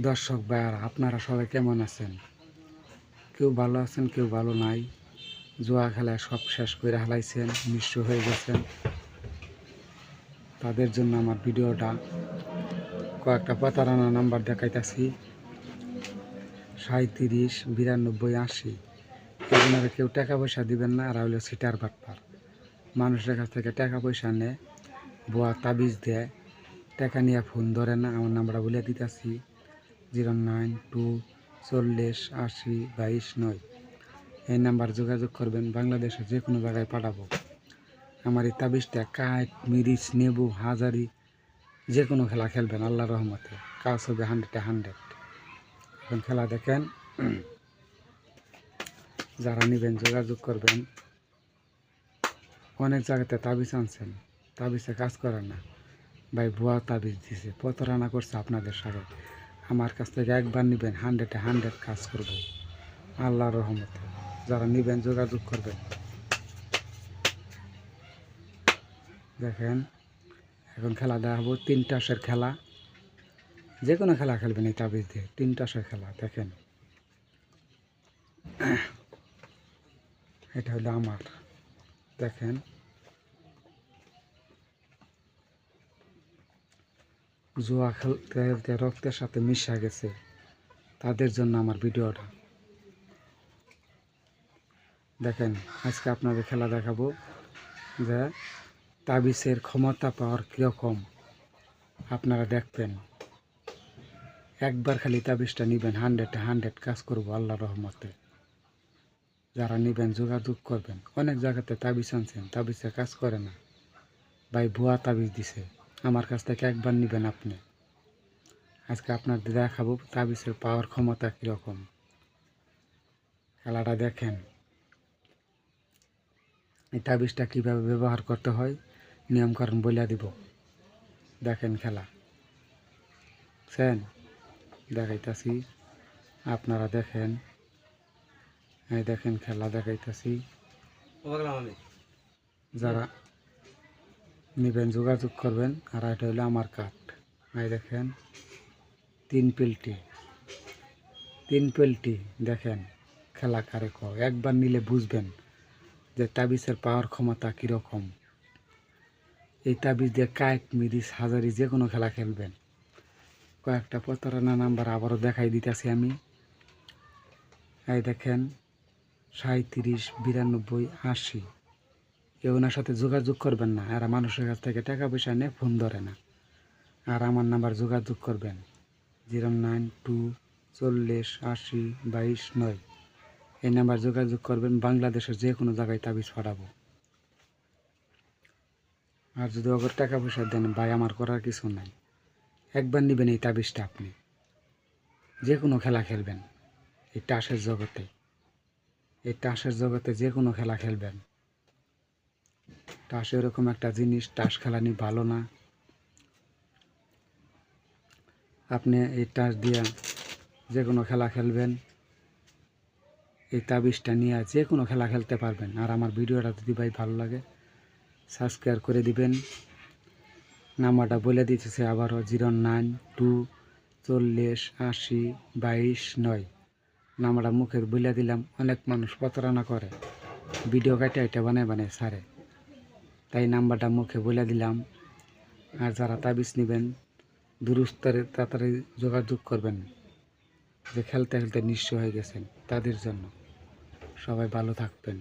দর্শক ভাইয়ারা, আপনারা সবাই কেমন আছেন? কেউ ভালো আছেন, কেউ ভালো নাই। জুয়া খেলায় সব শেষ করে হালাইছেন, নিঃস্ব হয়ে গেছেন। তাদের জন্য আমার ভিডিওটা। কয়েকটা প্রতারণা নাম্বার দেখাইতেছি: 37 92 80। আপনারা কেউ টাকা পয়সা দিবেন না, আর হইলো সিটার বাটপার। মানুষের কাছ থেকে টাকা পয়সা নেয়, ভুয়া তাবিজ দেয়, টাকা নিয়ে ফোন ধরে না। আমার নাম্বারটা বলে দিতেছি: 092 40 80 22 9। এই নাম্বার যোগাযোগ করবেন, বাংলাদেশের যে কোনো জায়গায় পাঠাবো। আমার এই তাবিজটা কাঠ, মিরিচ, নেবু, হাজারি যে কোনো খেলা খেলবেন আল্লাহর রহমতে, কাজ হবে 100-100। এখন খেলা দেখেন, যারা নেবেন যোগাযোগ করবেন। অনেক জায়গাতে তাবিজ আনছেন, তাবিজে কাজ করে না ভাই, ভুয়া তাবিজ দিছে, প্রতারণা করছে আপনাদের সাথে। আমার কাছ থেকে একবার নেবেন, 100-100 কাজ করব আল্লাহর রহমতে। যারা নেবেন যোগাযোগ করবেন। দেখেন, এখন খেলা দেখাবো 3 টাসের খেলা। যে কোনো খেলা খেলবেন এই তাবিজ দিয়ে, 3 টাসের খেলা। দেখেন, এটা হলো আমার। দেখেন, জুয়া খেলতে রক্তের সাথে মিশা গেছে, তাদের জন্য আমার ভিডিওটা। দেখেন, আজকে আপনাদের খেলা দেখাবো যে তাবিজের ক্ষমতা পাওয়ার কীরকম আপনারা দেখবেন। একবার খালি তাবিজটা নেবেন, 100-100 কাজ করবো আল্লাহর রহমতে। যারা নেবেন যোগাযোগ করবেন। অনেক জায়গাতে তাবিজ আনছেন, তাবিজে কাজ করে না ভাই, ভুয়া তাবিজ দিছে। আমার কাছ থেকে একবার নেবেন আপনি। আজকে আপনাদের দেখাবো তাবিজের পাওয়ার ক্ষমতা কীরকম। খেলাটা দেখেন, এই তাবিজটা কীভাবে ব্যবহার করতে হয় নিয়মকানুন বলে দিব। দেখেন খেলা দেখাইতাছি, আপনারা দেখেন। এই দেখেন খেলা দেখাইতাছি। যারা নেবেন যোগাযোগ করবেন। আর এটা হলো আমার কার্ড। এই দেখেন, 3 পেলটি। দেখেন খেলা কারে কয়, একবার নিলে বুঝবেন যে তাবিজের পাওয়ার ক্ষমতা কীরকম। এই তাবিজ দিয়ে কাঠ, মিরিচ, হাজারি যে কোনো খেলা খেলবেন। কয়েকটা প্রতারণা নাম্বার আবারও দেখাই দিতেছি আমি। এই দেখেন, 37 92 80। ওনার সাথে যোগাযোগ করবেন না, এরা মানুষের কাছ থেকে টাকা পয়সা নিয়ে ফোন ধরে না। আর আমার নাম্বার যোগাযোগ করবেন 092 40 80 22 9। এই নাম্বার যোগাযোগ করবেন, বাংলাদেশের যে কোনো জায়গায় তাবিজ পাঠাবো। আর যদি ওদের টাকা পয়সা দেন ভাই, আমার করার কিছু নাই। একবার নেবেন এই তাবিজটা, আপনি যে কোনো খেলা খেলবেন এই টাসের জগতে। এই টাসের জগতে যে কোনো খেলা খেলবেন। টাস এরকম একটা জিনিস, টাস খেলা নিয়ে ভালো না। আপনি এই টাস দিয়ে যে কোনো খেলা খেলবেন, এই তাবিজটা নিয়ে যে কোনো খেলা খেলতে পারবেন। আর আমার ভিডিওটা যদি ভাই ভালো লাগে সাবস্ক্রাইব করে দিবেন। নাম্বারটা বলে দিতেছে আবারও 092 40 80 22 9। নাম্বারটা মুখে বলে দিলাম। অনেক মানুষ প্রতারণা করে, ভিডিও কাটে এটা বানায় ছাড়ে, তাই নাম্বারটা মুখে বলে দিলাম। আর যারা তাবিজ নেবেন তাড়াতাড়ি যোগাযোগ করবেন, যে খেলতে খেলতে নিঃস্ব হয়ে গেছেন, তাদের জন্য। সবাই ভালো থাকবেন।